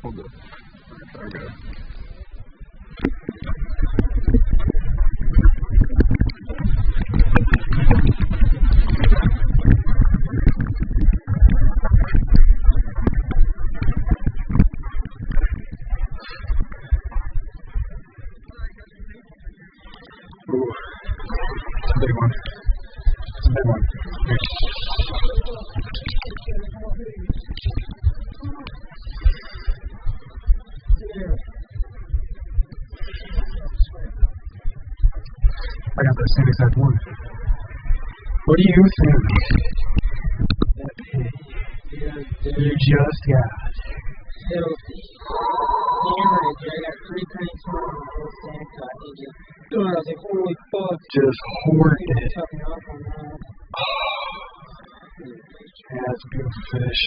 Hold up. Okay. Ooh, it's a big one. It's a big one. I got that same exact one. What do you think? That pig you just got. Filthy. Hammered it, I got 3 pints more on the whole stand cut. And just, I was like, holy fuck. Just hoarded it. Fucking off on that. Yeah, that's a beautiful fish.